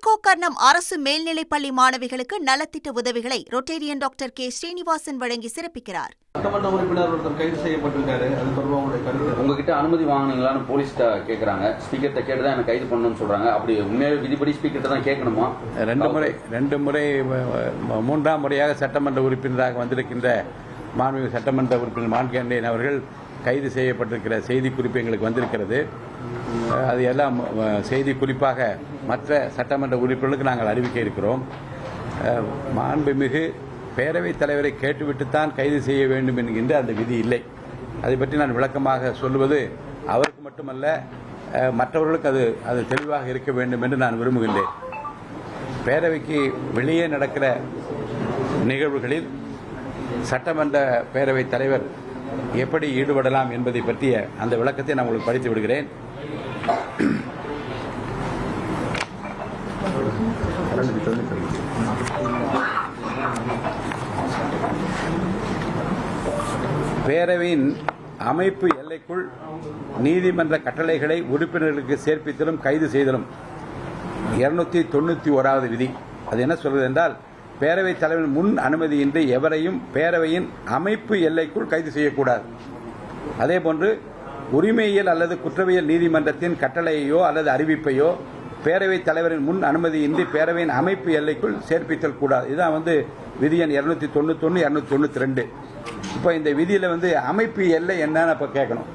திருக்கோக்கர்ணம் அரசு மேல்நிலைப்பள்ளி மாணவிகளுக்கு நலத்திட்ட உதவிகளை ரொட்டேரியன் டாக்டர் கே ஸ்ரீனிவாசன் வழங்கி சிறப்பிக்கிறார். சட்டமன்ற உறுப்பினர் ஒருத்தர் கைது செய்யப்பட்டிருக்காரு. அது தொடர்பாக உங்ககிட்ட அனுமதி வாங்கினீங்களான்னு போலீஸ்ட கேட்கறாங்க. ஸ்பீக்கர்ட்ட கேட்டுதான் எனக்கு கைது பண்ணணும்னு சொல்றாங்க. அப்படி உண்மையாவே விதிப்படி ஸ்பீக்கர்ட்ட தான் கேட்கணுமா? ரெண்டு முறை மூன்றாம் முறையாக சட்டமன்ற உறுப்பினராக வந்திருக்கின்ற மாண்புமிகு சட்டமன்ற உறுப்பினர் மான்கண்டேன் அவர்கள் கைது செய்யப்பட்டிருக்கிற செய்தி குறிப்பு எங்களுக்கு வந்திருக்கிறது. அது எல்லாம் செய்தி குறிப்பாக மற்ற சட்டமன்ற உறுப்பினர்களுக்கு நாங்கள் அறிவிக்க இருக்கிறோம். மாண்புமிகு பேரவைத் தலைவரை கேட்டுவிட்டுத்தான் கைது செய்ய வேண்டும் என்கின்ற அந்த விதி இல்லை. அதை பற்றி நான் விளக்கமாக சொல்லுவது அவருக்கு மட்டுமல்ல, மற்றவர்களுக்கு அது தெளிவாக இருக்க வேண்டும் என்று நான் விரும்புகின்றேன். பேரவைக்கு வெளியே நடக்கிற நிகழ்வுகளில் சட்டமன்ற பேரவைத் தலைவர் எப்படி ஈடுபடலாம் என்பதை பற்றிய அந்த விளக்கத்தை நான் உங்களுக்கு படித்து விடுகிறேன். பேரவையின் அமைப்பு எல்லைக்குள் நீதிமன்ற கட்டளைகளை உறுப்பினர்களுக்கு சேர்ப்பித்தலும் கைது செய்தலும் 291வது விதி. அது என்ன சொல்வது என்றால், பேரவைத் தலைவரின் முன் அனுமதியின்றி எவரையும் பேரவையின் அமைப்பு எல்லைக்குள் கைது செய்யக்கூடாது. அதேபோன்று உரிமையியல் அல்லது குற்றவியல் நீதிமன்றத்தின் கட்டளையோ அல்லது அறிவிப்பையோ பேரவைத் தலைவரின் முன் அனுமதியின்றி பேரவையின் அமைப்பு எல்லைக்குள் சேர்ப்பித்தல் கூடாது. இதுதான் விதி எண் 291, 292. இப்போ இந்த விதியில் அமைப்பு எல்லை என்னன்னு இப்போ கேட்கணும்.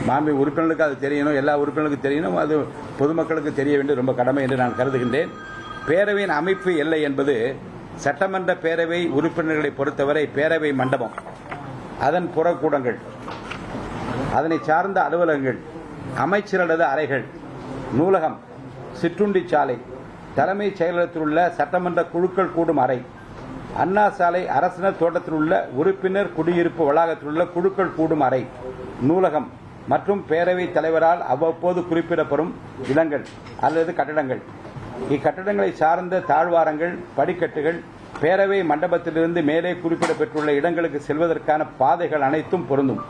மாண்புமிகு உறுப்பினர்களுக்கு அது தெரியணும், எல்லா உறுப்பினர்களுக்கும் தெரியணும், அது பொதுமக்களுக்கு தெரிய வேண்டிய ரொம்ப கடமை என்று நான் கருதுகின்றேன். பேரவையின் அமைப்பு எல்லை என்பது சட்டமன்ற பேரவை உறுப்பினர்களை பொறுத்தவரை பேரவை மண்டபம், அதன் புறக்கூடங்கள், அதனை சார்ந்த அலுவலகங்கள், அமைச்சரது அறைகள், நூலகம், சிற்றுண்டி சாலை, தலைமைச் செயலகத்தில் உள்ள சட்டமன்ற குழுக்கள் கூடும் அறை, அண்ணா சாலை அரசினர் தோட்டத்தில் உள்ள உறுப்பினர் குடியிருப்பு வளாகத்தில் உள்ள குழுக்கள் கூடும் அறை, நூலகம் மற்றும் பேரவைத் தலைவரால் அவ்வப்போது குறிப்பிடப்படும் இடங்கள் அல்லது கட்டடங்கள். இக்கட்டடங்களை சார்ந்த தாழ்வாரங்கள், படிக்கட்டுகள், பேரவை மண்டபத்திலிருந்து மேலே குறிப்பிடப்பட்டுள்ள இடங்களுக்கு செல்வதற்கான பாதைகள் அனைத்தும் பொருந்தும்.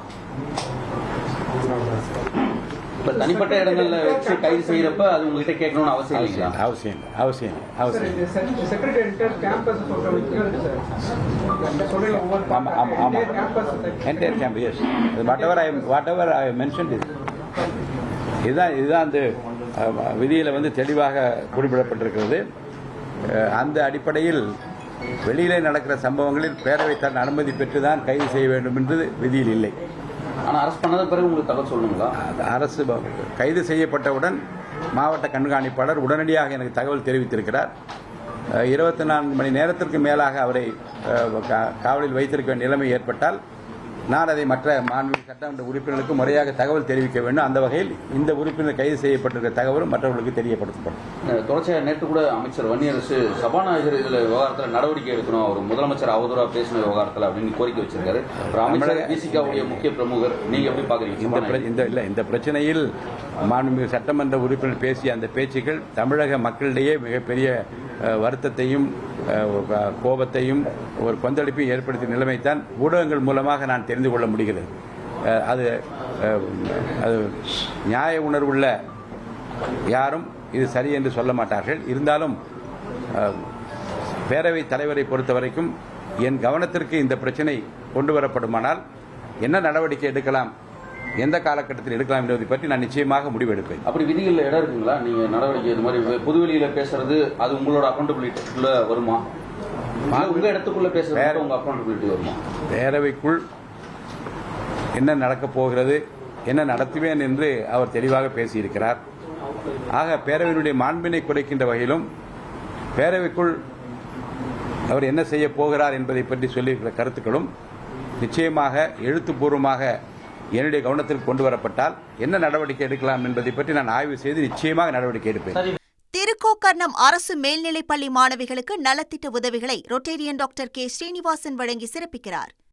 தனிப்பட்ட இடங்கள்ல வச்சு கைது செய்யறப்ப அது உங்ககிட்ட கேட்கணும்னு அவசியம் இல்லைங்களா? அவசியம். Entire camp, yes. whatever I mentioned is இதுதான் அந்த விதியில் தெளிவாக குறிப்பிடப்பட்டிருக்கிறது. அந்த அடிப்படையில் வெளியிலே நடக்கிற சம்பவங்களில் பேரவை தன் அனுமதி பெற்றுதான் கைது செய்ய வேண்டும் என்று விதியில் இல்லை. ஆனால் அரசு பண்ணது பிறகு உங்களுக்கு தகவல் சொல்லணுங்களா? அரசு கைது செய்யப்பட்டவுடன் மாவட்ட கண்காணிப்பாளர் உடனடியாக எனக்கு தகவல் தெரிவித்திருக்கிறார். 24 மணி நேரத்திற்கு மேலாக அவரை காவலில் வைத்திருக்க வேண்டிய நிலைமை ஏற்பட்டால் நான் அதை மற்ற மாண்புமிகு சட்டமன்ற உறுப்பினர்களுக்கு முறையாக தகவல் தெரிவிக்க வேண்டும். அந்த வகையில் இந்த உறுப்பினர் கைது செய்யப்பட்டிருக்கிற தகவலும் மற்றவர்களுக்கு தெரியப்படுத்தப்படும். தொடர்ச்சியாக நேற்று கூட அமைச்சர் வன்னியரசு சபாநாயகர் இதில் விவகாரத்தில் நடவடிக்கை எடுக்கணும், அவர் முதலமைச்சர் அவதூறாக பேசின விவகாரத்தில் அப்படின்னு கோரிக்கை வச்சிருக்காரு. அமைச்சர் பிசிகாவுடைய முக்கிய பிரமுகர், நீங்க எப்படி பாக்குறீங்க? இந்த பிரச்சனையில் மாண்புமிகு சட்டமன்ற உறுப்பினர் பேசிய அந்த பேச்சுக்கள் தமிழக மக்களிடையே மிகப்பெரிய வருத்தத்தையும் கோபத்தையும் ஒரு கொந்தளிப்பையும் ஏற்படுத்திய நிலைமைத்தான் ஊடகங்கள் மூலமாக நான் தெரிந்து கொள்ள முடிகிறது. அது நியாய உணர்வுள்ள யாரும் இது சரி என்று சொல்ல மாட்டார்கள். இருந்தாலும் பேரவைத் தலைவரை பொறுத்தவரைக்கும் என் கவனத்திற்கு இந்த பிரச்சனை கொண்டு வரப்படுமானால் என்ன நடவடிக்கை எடுக்கலாம், எந்த காலகட்டத்தில் எடுக்கலாம் என்பதை பற்றி நான் நிச்சயமாக முடிவெடுப்பேன். அப்படி விதிகளில் இடம் இருக்குங்களா? நீங்க நடவடிக்கை இது மாதிரி பொதுவெளியில பேசுறது அது உங்களோட அக்கௌண்டபிலிட்டிக்குள்ள வருமா? உங்க இடத்துக்குள்ள பேசுறது உங்க அக்கௌண்டபிலிட்டி வருமா? பேரவைக்குள் என்ன நடக்கப் போகிறது, என்ன நடத்துவேன் என்று அவர் தெளிவாக பேசியிருக்கிறார். ஆக பேரவையினுடைய மாண்பினை குறைக்கின்ற வகையிலும் பேரவைக்குள் அவர் என்ன செய்ய போகிறார் என்பதை பற்றி சொல்லியிருக்கிற கருத்துக்களும் நிச்சயமாக எழுத்துப்பூர்வமாக என்னுடைய கவனத்திற்கு கொண்டு வரப்பட்டால் என்ன நடவடிக்கை எடுக்கலாம் என்பதை பற்றி நான் ஆய்வு செய்து நிச்சயமாக நடவடிக்கை எடுப்பேன். திருக்கோக்கர்ணம் அரசு மேல்நிலைப்பள்ளி மாணவிகளுக்கு நலத்திட்ட உதவிகளை ரொட்டேரியன் டாக்டர் கே ஸ்ரீனிவாசன் வழங்கி சிறப்பிக்கிறார்.